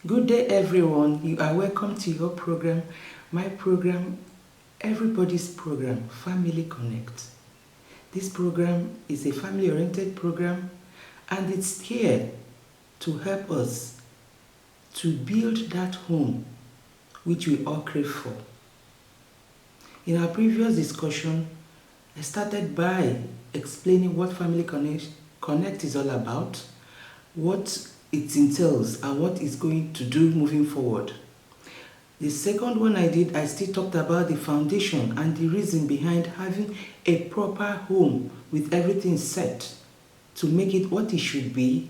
Good day, everyone. You are welcome to your program, my program, everybody's program, Family Connect. This program is a family oriented program and it's here to help us to build that home which we all crave for. In our previous discussion, I started by explaining what Family Connect is all about, what it entails, and what it's going to do moving forward. The second one I still talked about the foundation and the reason behind having a proper home with everything set to make it what it should be,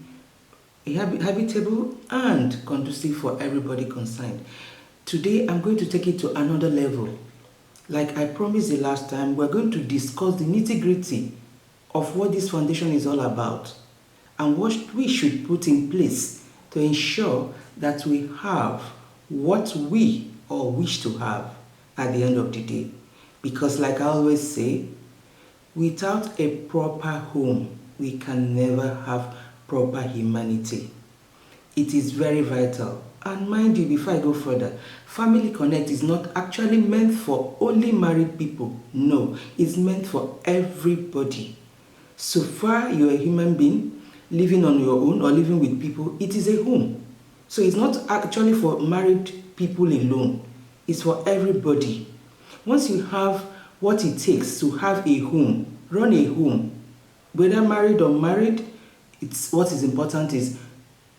habitable and conducive for everybody concerned. Today, I'm going to take it to another level. Like I promised the last time, we're going to discuss the nitty-gritty of what this foundation is all about and what we should put in place to ensure that we have what we all wish to have at the end of the day. Because like I always say, without a proper home, we can never have proper humanity. It is very vital. And mind you, before I go further, Family Connect is not actually meant for only married people. No, it's meant for everybody. So far you're a human being, living on your own or living with people, it is a home. So it's not actually for married people alone. It's for everybody. Once you have what it takes to have a home, run a home, whether married or married, what is important is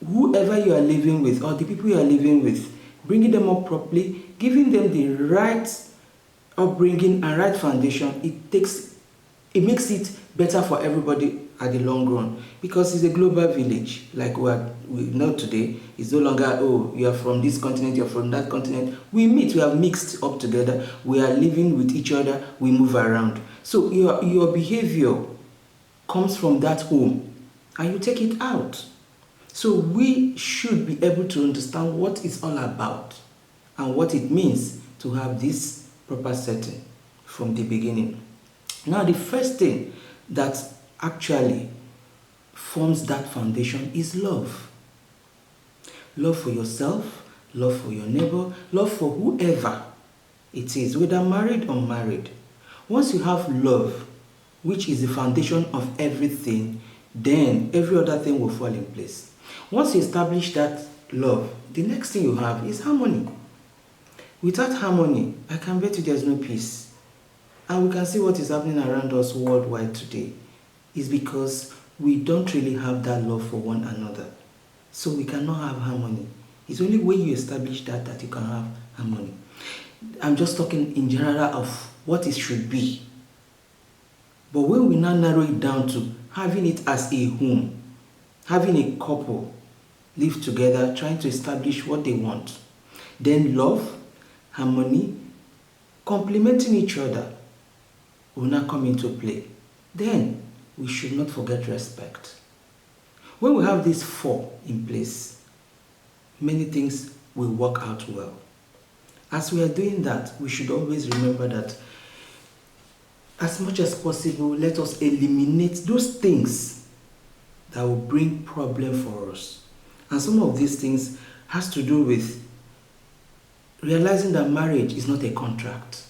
whoever you are living with or the people you are living with, bringing them up properly, giving them the right upbringing and right foundation, it makes it better for everybody at the long run, because it's a global village. Like we know today, it's no longer, oh, you are from this continent, you're from that continent. We meet, we have mixed up together, we are living with each other, we move around. So your behavior comes from that home and you take it out. So we should be able to understand what it's all about and what it means to have this proper setting from the beginning. Now, the first thing that actually forms that foundation is love. Love for yourself, love for your neighbor, love for whoever it is, whether married or unmarried. Once you have love, which is the foundation of everything, then every other thing will fall in place. Once you establish that love, the next thing you have is harmony. Without harmony, I can bet you there's no peace. And we can see what is happening around us worldwide today is because we don't really have that love for one another. So we cannot have harmony. It's only when you establish that you can have harmony. I'm just talking in general of what it should be. But when we now narrow it down to having it as a home, having a couple live together, trying to establish what they want, then love, harmony, complementing each other will now come into play. Then we should not forget respect. When we have these four in place, many things will work out well. As we are doing that, we should always remember that as much as possible, let us eliminate those things that will bring problem for us. And some of these things has to do with realizing that marriage is not a contract.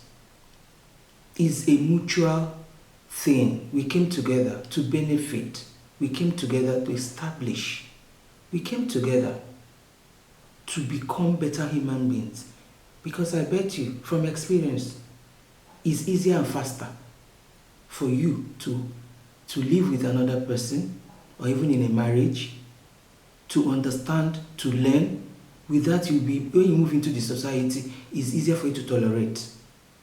It's a mutual thing. We came together to benefit. We came together to establish. We came together to become better human beings. Because I bet you, from experience, it's easier and faster for you to live with another person, or even in a marriage, to understand, to learn. With that, when you move into the society, it's easier for you to tolerate,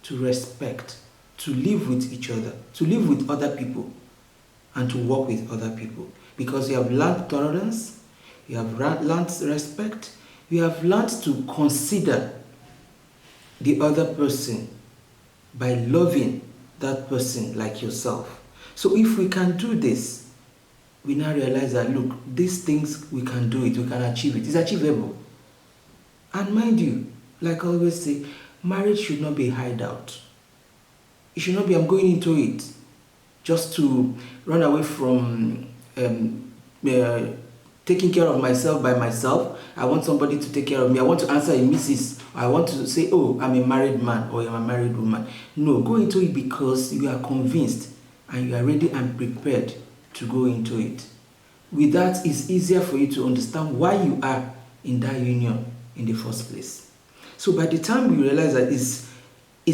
to respect, to live with each other, to live with other people, and to work with other people. Because you have learned tolerance, you have learned respect, you have learned to consider the other person by loving that person like yourself. So if we can do this, we now realize that, look, these things, we can do it, we can achieve it. It's achievable. And mind you, like I always say, marriage should not be a hideout. It should not be, I'm going into it just to run away from taking care of myself by myself. I want somebody to take care of me. I want to answer a Mrs. I want to say, oh, I'm a married man or I'm a married woman. No, go into it because you are convinced and you are ready and prepared to go into it. With that, it's easier for you to understand why you are in that union in the first place. So by the time you realize that it's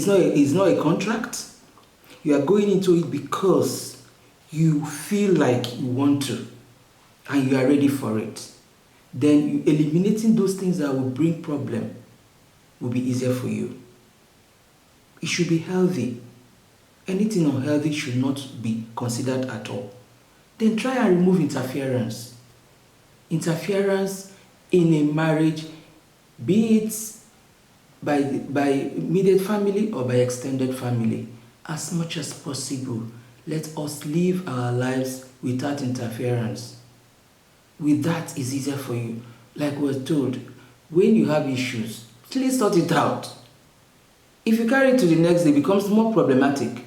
not a contract, you are going into it because you feel like you want to and you are ready for it. Then you eliminating those things that will bring problem will be easier for you. It should be healthy. Anything unhealthy should not be considered at all. Then try and remove interference. Interference in a marriage, be it by immediate family or by extended family. As much as possible, let us live our lives without interference. With that, it's easier for you. Like we're told, when you have issues, please sort it out. If you carry it to the next day, it becomes more problematic.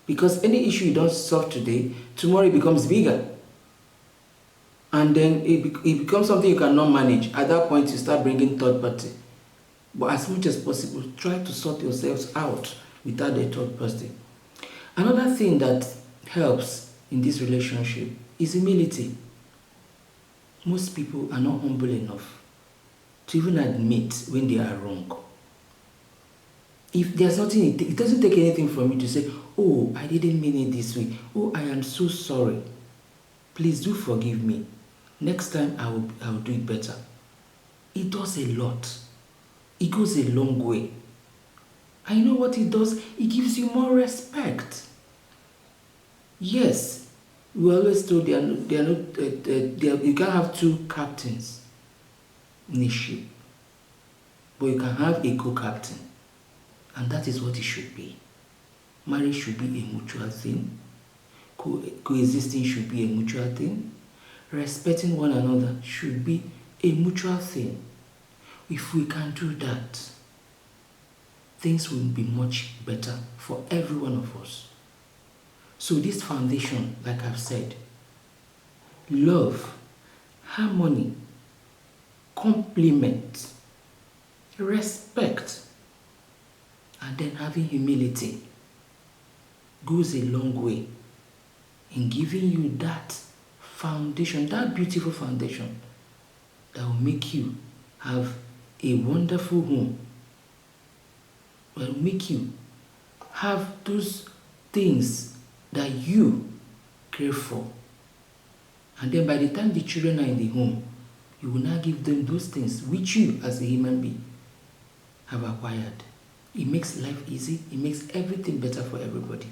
Because any issue you don't solve today, tomorrow it becomes bigger. And then it becomes something you cannot manage. At that point, you start bringing third party. But as much as possible, try to sort yourselves out without a third person. Another thing that helps in this relationship is humility. Most people are not humble enough to even admit when they are wrong. If there's nothing, it doesn't take anything from you to say, oh, I didn't mean it this way. Oh, I am so sorry. Please do forgive me. Next time I will do it better. It does a lot. It goes a long way. And you know what it does? It gives you more respect. Yes, we always told you can't have two captains in a ship, but you can have a co-captain, and that is what it should be. Marriage should be a mutual thing. Coexisting should be a mutual thing. Respecting one another should be a mutual thing. If we can do that, things will be much better for every one of us. So this foundation, like I've said, love, harmony, compliment, respect, and then having humility goes a long way in giving you that foundation, that beautiful foundation that will make you have a wonderful home, will make you have those things that you crave for. And then by the time the children are in the home, you will now give them those things which you as a human being have acquired. It makes life easy. It makes everything better for everybody.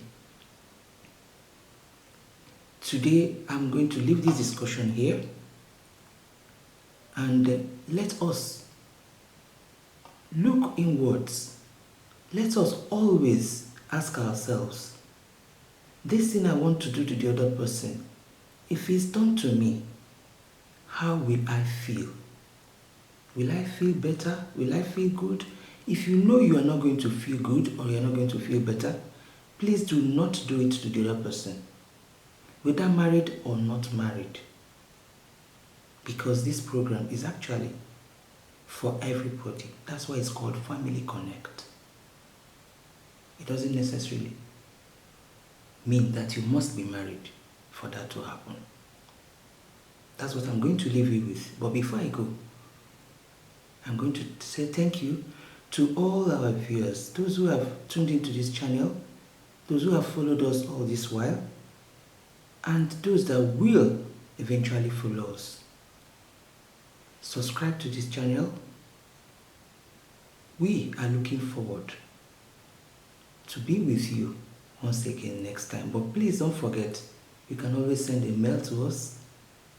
Today, I'm going to leave this discussion here and let us look inwards. Let us always ask ourselves, this thing I want to do to the other person, if it's done to me, how will I feel? Will I feel better? Will I feel good? If you know you are not going to feel good or you are not going to feel better, please do not do it to the other person, whether married or not married. Because this program is actually for everybody. That's why it's called Family Connect. It doesn't necessarily mean that you must be married for that to happen. That's what I'm going to leave you with. But before I go, I'm going to say thank you to all our viewers, those who have tuned into this channel, those who have followed us all this while, and those that will eventually follow us. Subscribe to this channel. We are looking forward to be with you once again next time. But please don't forget, you can always send a mail to us.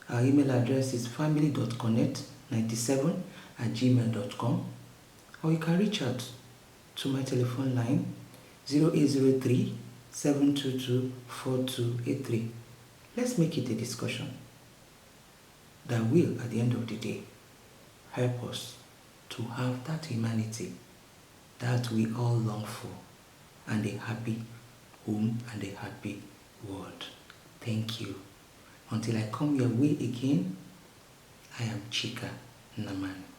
Our email address is family.connect97@gmail.com, or you can reach out to my telephone line 0803 722 4283. Let's make it a discussion that will, at the end of the day, help us to have that humanity that we all long for, and a happy home and a happy world. Thank you. Until I come your way again, I am Chika Naman.